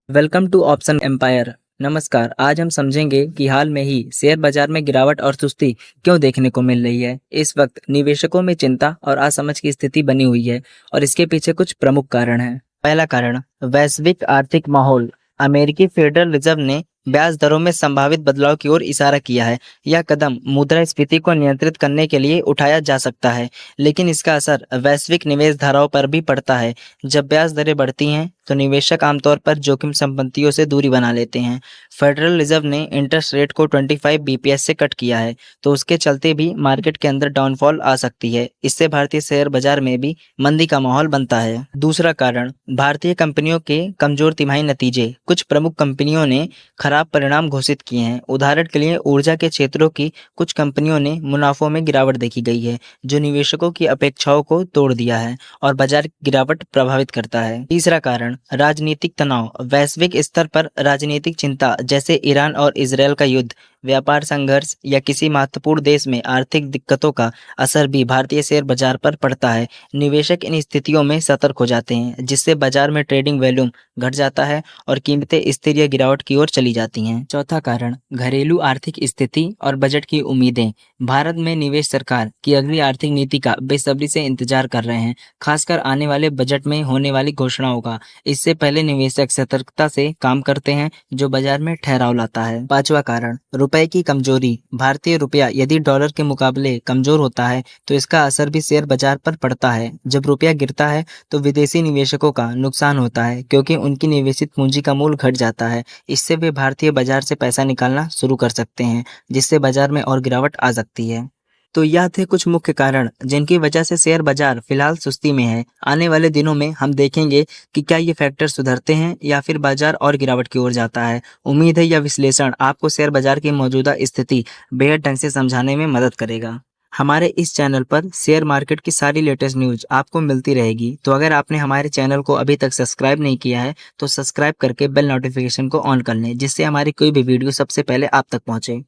Welcome to option empire. नमस्कार, आज हम समझेंगे कि हाल में ही शेयर बाजार में गिरावट और सुस्ती क्यों देखने को मिल रही है। इस वक्त निवेशकों में चिंता और असमंजस की स्थिति बनी हुई है और इसके पीछे कुछ प्रमुख कारण हैं। पहला कारण, वैश्विक आर्थिक माहौल। अमेरिकी फेडरल रिजर्व ने ब्याज दरों में संभावित बदलाव की ओर इशारा किया है। यह कदम मुद्रास्फीति को नियंत्रित करने के लिए उठाया जा सकता है, लेकिन इसका असर वैश्विक निवेश धाराओं पर भी पड़ता है। जब ब्याज दरें बढ़ती हैं तो निवेशक आमतौर पर जोखिम संपत्तियों से दूरी बना लेते हैं। फेडरल रिजर्व ने इंटरेस्ट रेट को 25 बीपीएस से कट किया है, तो उसके चलते भी मार्केट के अंदर डाउनफॉल आ सकती है। इससे भारतीय शेयर बाजार में भी मंदी का माहौल बनता है। दूसरा कारण, भारतीय कंपनियों के कमजोर तिमाही नतीजे। कुछ प्रमुख कंपनियों ने खराब परिणाम घोषित किए हैं। उदाहरण के लिए ऊर्जा के क्षेत्रों की कुछ कंपनियों ने मुनाफों में गिरावट देखी गई है, जो निवेशकों की अपेक्षाओं को तोड़ दिया है और बाजार गिरावट प्रभावित करता है। तीसरा कारण, राजनीतिक तनाव। वैश्विक स्तर पर राजनीतिक चिंता, जैसे ईरान और इजरायल का युद्ध, व्यापार संघर्ष या किसी महत्वपूर्ण देश में आर्थिक दिक्कतों का असर भी भारतीय शेयर बाजार पर पड़ता है। निवेशक इन स्थितियों में सतर्क हो जाते हैं, जिससे बाजार में ट्रेडिंग वॉल्यूम घट जाता है और कीमतें स्थिर या गिरावट की ओर चली जाती हैं। चौथा कारण, घरेलू आर्थिक स्थिति और बजट की उम्मीदें। भारत में निवेश सरकार की अगली आर्थिक नीति का बेसब्री से इंतजार कर रहे हैं, खासकर आने वाले बजट में होने वाली घोषणाओं का। इससे पहले निवेशक सतर्कता से काम करते हैं, जो बाजार में ठहराव लाता है। पांचवा कारण, रुपए की कमजोरी। भारतीय रुपया यदि डॉलर के मुकाबले कमजोर होता है तो इसका असर भी शेयर बाजार पर पड़ता है। जब रुपया गिरता है तो विदेशी निवेशकों का नुकसान होता है, क्योंकि उनकी निवेशित पूंजी का मूल्य घट जाता है। इससे वे भारतीय बाजार से पैसा निकालना शुरू कर सकते हैं, जिससे बाजार में और गिरावट आ सकती है। तो यह थे कुछ मुख्य कारण जिनकी वजह से शेयर बाजार फिलहाल सुस्ती में है। आने वाले दिनों में हम देखेंगे कि क्या ये फैक्टर सुधरते हैं या फिर बाजार और गिरावट की ओर जाता है। उम्मीद है यह विश्लेषण आपको शेयर बाजार की मौजूदा स्थिति बेहद ढंग से समझाने में मदद करेगा। हमारे इस चैनल पर शेयर मार्केट की सारी लेटेस्ट न्यूज आपको मिलती रहेगी। तो अगर आपने हमारे चैनल को अभी तक सब्सक्राइब नहीं किया है तो सब्सक्राइब करके बेल नोटिफिकेशन को ऑन कर लें, जिससे हमारी कोई भी वीडियो सबसे पहले आप तक पहुंचे।